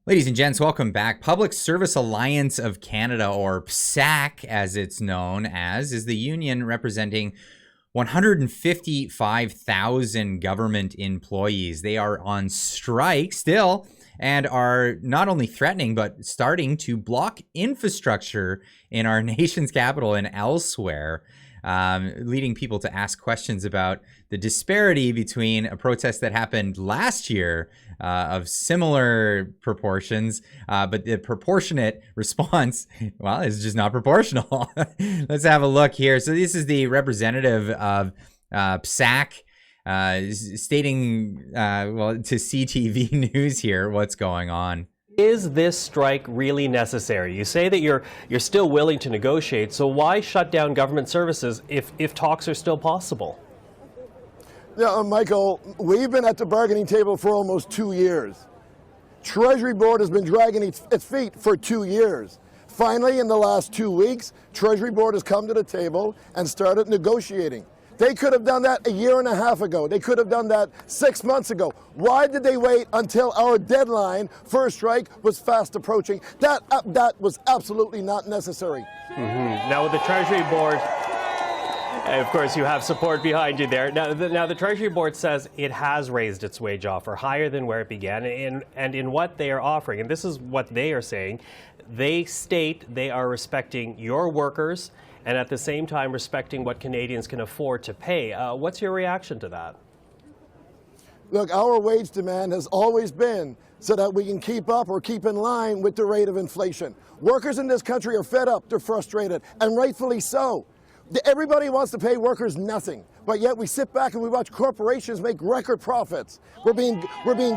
Ladies and gents, welcome back. Public Service Alliance of Canada, or PSAC as it's known as, is the union representing 155,000 government employees. They are on strike still and are not only threatening but starting to block infrastructure in our nation's capital and elsewhere, leading people to ask questions about the disparity between a protest that happened last year of similar proportions, but the proportionate response, well, is just not proportional. Let's have a look here. So this is the representative of PSAC stating, well, to CTV News here what's going on. Is this strike really necessary? You say that you're still willing to negotiate, so why shut down government services if talks are still possible? Yeah, Michael, we've been at the bargaining table for almost 2 years. Treasury Board has been dragging its feet for 2 years. Finally, in the last 2 weeks, Treasury Board has come to the table and started negotiating. They could have done that a year and a half ago. They could have done that 6 months ago. Why did they wait until our deadline for a strike was fast approaching? That was absolutely not necessary. Now with the Treasury Board, of course, you have support behind you there. Now the Treasury Board says it has raised its wage offer higher than where it began, and in what they are offering, and this is what they are saying, they state they are respecting your workers and at the same time respecting what Canadians can afford to pay. What's your reaction to that? Look, our wage demand has always been so that we can keep up or keep in line with the rate of inflation. Workers in this country are fed up, they're frustrated, and rightfully so. Everybody wants to pay workers nothing, but yet we sit back and we watch corporations make record profits. We're being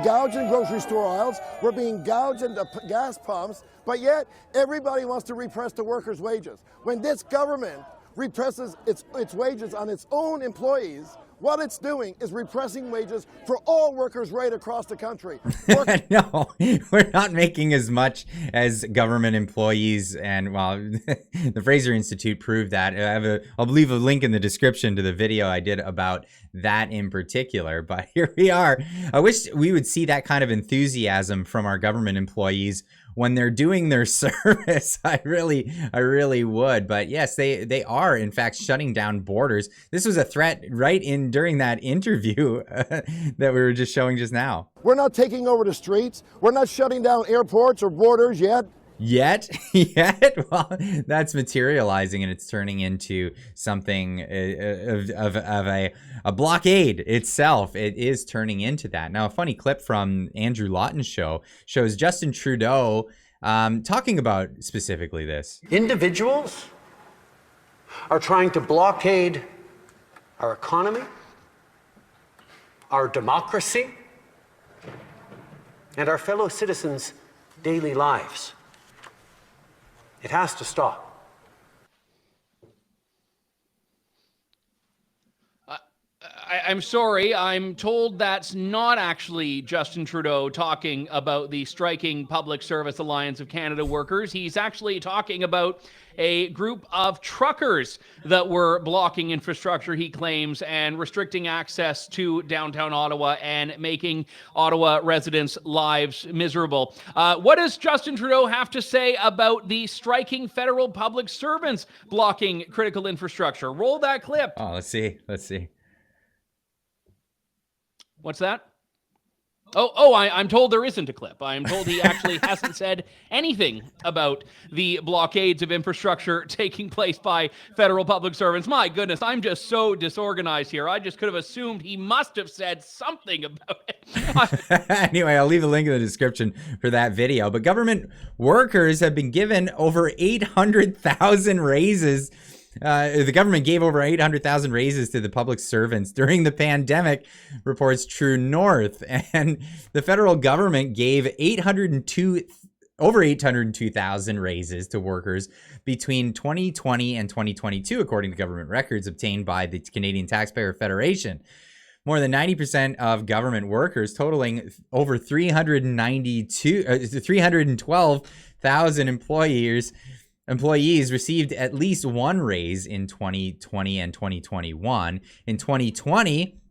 gouged in grocery store aisles, we're being gouged in the gas pumps, but yet everybody wants to repress the workers' wages. When this government represses its wages on its own employees, what it's doing is repressing wages for all workers right across the country. No, we're not making as much as government employees. And well, the Fraser Institute proved that. I'll leave a link in the description to the video I did about that in particular. But here we are. I wish we would see that kind of enthusiasm from our government employees when they're doing their service. I really would. But yes, they are in fact shutting down borders. This was a threat during that interview that we were just showing just now. We're not taking over the streets. We're not shutting down airports or borders yet. Yet? Well, that's materializing and it's turning into something of a blockade itself. It is turning into that. Now, a funny clip from Andrew Lawton's show shows Justin Trudeau talking about specifically this. Individuals are trying to blockade our economy, our democracy, and our fellow citizens' daily lives. It has to stop. I'm sorry, I'm told that's not actually Justin Trudeau talking about the striking Public Service Alliance of Canada workers. He's actually talking about a group of truckers that were blocking infrastructure, he claims, and restricting access to downtown Ottawa and making Ottawa residents' lives miserable. What does Justin Trudeau have to say about the striking federal public servants blocking critical infrastructure? Roll that clip. Oh, let's see. What's that? I'm told there isn't a clip. I'm told he actually hasn't said anything about the blockades of infrastructure taking place by federal public servants. My goodness, I'm just so disorganized here. I just could have assumed he must have said something about it. Anyway, I'll leave a link in the description for that video. But government workers have been given over 800,000 raises. The government gave over 800,000 raises to the public servants during the pandemic, reports True North. And the federal government gave over 802,000 raises to workers between 2020 and 2022, according to government records obtained by the Canadian Taxpayer Federation. More than 90% of government workers, totaling over 312,000 employees received at least one raise in 2020 and 2021. In 2020,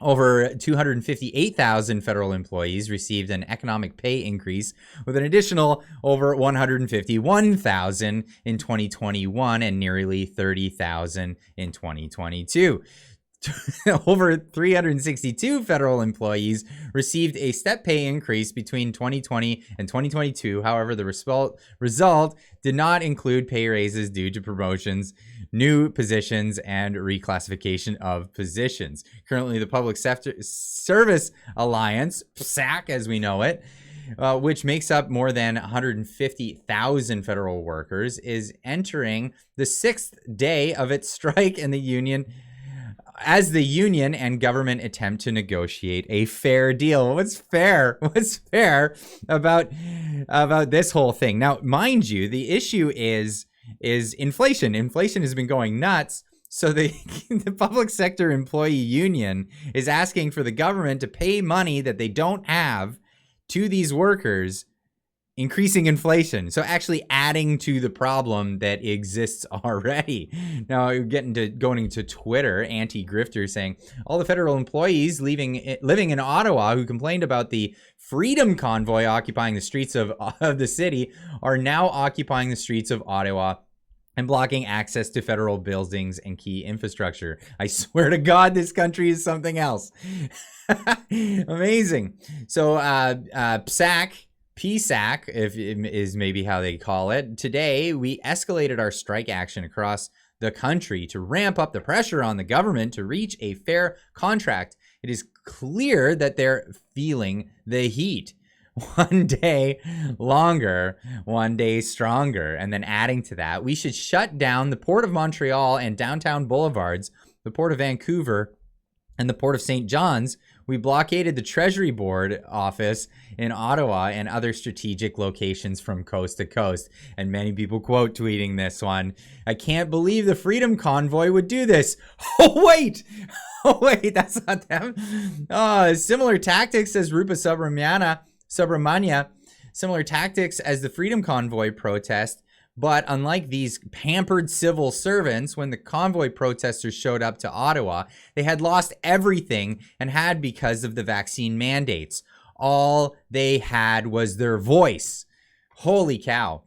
Over 258,000 federal employees received an economic pay increase, with an additional over 151,000 in 2021 and nearly 30,000 in 2022. Over 362 federal employees received a step pay increase between 2020 and 2022. However, the result did not include pay raises due to promotions, new positions, and reclassification of positions. Currently, the Public Service Alliance, PSAC as we know it, which makes up more than 150,000 federal workers, is entering the 6th day of its strike in the union as the union and government attempt to negotiate a fair deal. What's fair? What's fair about this whole thing? Now, mind you, the issue is inflation. Inflation has been going nuts. So the public sector employee union is asking for the government to pay money that they don't have to these workers, increasing inflation. So actually adding to the problem that exists already. Now going to Twitter, anti-grifters saying all the federal employees living in Ottawa who complained about the Freedom Convoy occupying the streets of the city are now occupying the streets of Ottawa and blocking access to federal buildings and key infrastructure. I swear to God, this country is something else. Amazing. So PSAC, if is maybe how they call it. Today, we escalated our strike action across the country to ramp up the pressure on the government to reach a fair contract. It is clear that they're feeling the heat. One day longer, one day stronger. And then adding to that, we should shut down the Port of Montreal and downtown boulevards, the Port of Vancouver, and the Port of St. John's. We blockaded the Treasury Board office in Ottawa and other strategic locations from coast to coast. And many people quote tweeting this one. I can't believe the Freedom Convoy would do this. Oh, wait. Oh, wait, that's not them. Similar tactics, says Rupa Subramania. Similar tactics as the Freedom Convoy protest. But unlike these pampered civil servants, when the convoy protesters showed up to Ottawa, they had lost everything and had because of the vaccine mandates. All they had was their voice. Holy cow.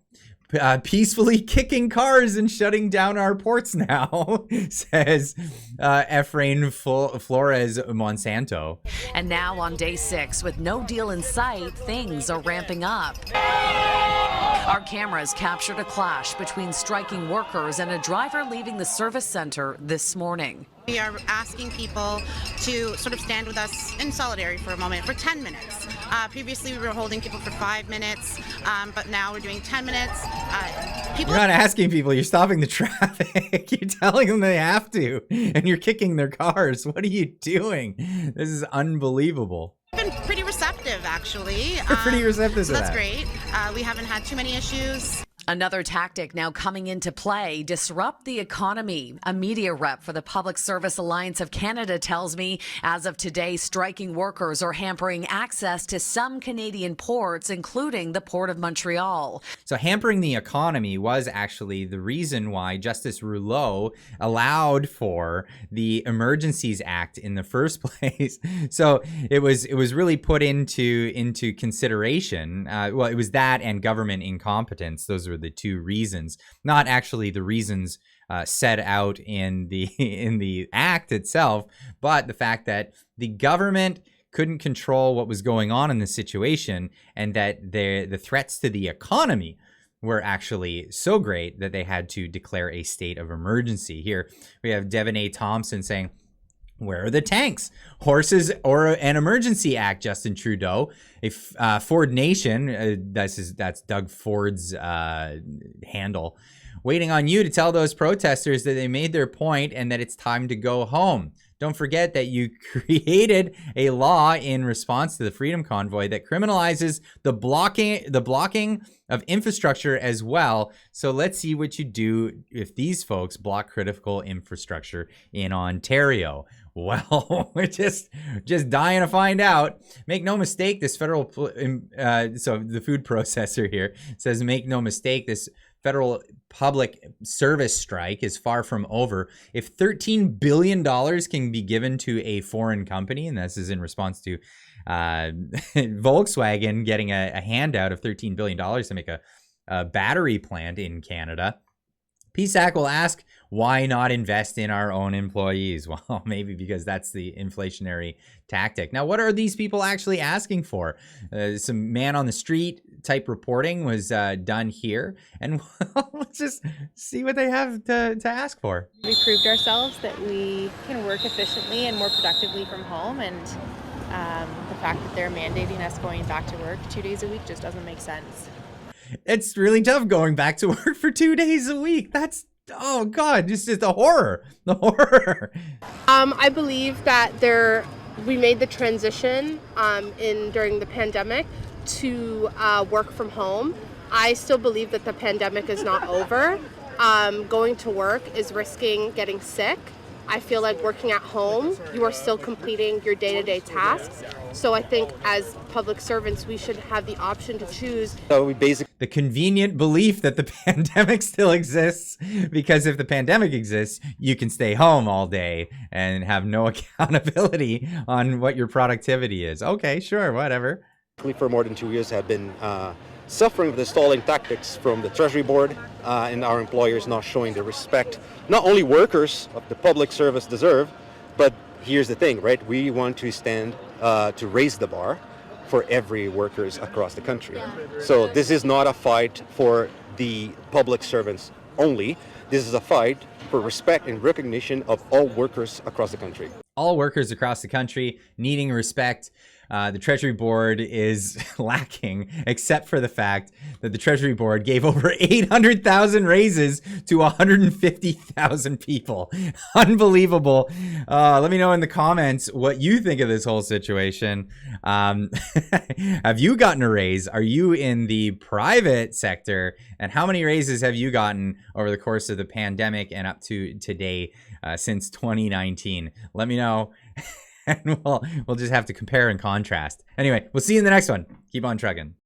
Peacefully kicking cars and shutting down our ports now, says Efrain Flores Monsanto. And now on day 6, with no deal in sight, things are ramping up. Our cameras captured a clash between striking workers and a driver leaving the service center this morning. We are asking people to sort of stand with us in solidarity for a moment for 10 minutes. Previously, we were holding people for 5 minutes, but now we're doing 10 minutes. You're not asking people, you're stopping the traffic. You're telling them they have to, and you're kicking their cars. What are you doing? This is unbelievable. Been pretty receptive, actually. We're pretty receptive so to that's that. great. We haven't had too many issues. Another tactic now coming into play, disrupt the economy. A media rep for the Public Service Alliance of Canada tells me as of today, striking workers are hampering access to some Canadian ports, including the Port of Montreal. So hampering the economy was actually the reason why Justice Rouleau allowed for the Emergencies Act in the first place. So it was really put into consideration. Well, it was that and government incompetence. Those were the two reasons, not actually the reasons set out in the act itself, but the fact that the government couldn't control what was going on in the situation, and that the threats to the economy were actually so great that they had to declare a state of emergency. Here we have Devon A. Thompson saying, where are the tanks, horses, or an emergency act, Justin Trudeau? If Ford Nation, that's Doug Ford's handle, waiting on you to tell those protesters that they made their point and that it's time to go home. Don't forget that you created a law in response to the Freedom Convoy that criminalizes the blocking of infrastructure as well. So let's see what you do if these folks block critical infrastructure in Ontario. Well, we're just dying to find out. Make no mistake, this federal, so the food processor here says, make no mistake, this federal public service strike is far from over. If $13 billion can be given to a foreign company, and this is in response to Volkswagen getting a handout of $13 billion to make a battery plant in Canada, PSAC will ask, why not invest in our own employees? Well, maybe because that's the inflationary tactic. Now, what are these people actually asking for? Some man on the street type reporting was done here. And let's just see what they have to ask for. We proved ourselves that we can work efficiently and more productively from home. And the fact that they're mandating us going back to work 2 days a week just doesn't make sense. It's really tough going back to work for 2 days a week. That's, oh God, it's just the horror. I believe that we made the transition during the pandemic to work from home. I still believe that the pandemic is not over. Going to work is risking getting sick. I feel like working at home, you are still completing your day-to-day tasks. So I think as public servants, we should have the option to choose. So the convenient belief that the pandemic still exists, because if the pandemic exists, you can stay home all day and have no accountability on what your productivity is. Okay, sure, whatever. For more than 2 years have been suffering with the stalling tactics from the Treasury Board and our employers not showing the respect not only workers of the public service deserve, but here's the thing, right? We want to stand to raise the bar for every workers across the country. So this is not a fight for the public servants only. This is a fight for respect and recognition of all workers across the country. All workers across the country needing respect. The Treasury Board is lacking, except for the fact that the Treasury Board gave over 800,000 raises to 150,000 people. Unbelievable. Let me know in the comments what you think of this whole situation. Have you gotten a raise? Are you in the private sector? And how many raises have you gotten over the course of the pandemic and up to today since 2019? Let me know. And we'll just have to compare and contrast. Anyway, we'll see you in the next one. Keep on trucking.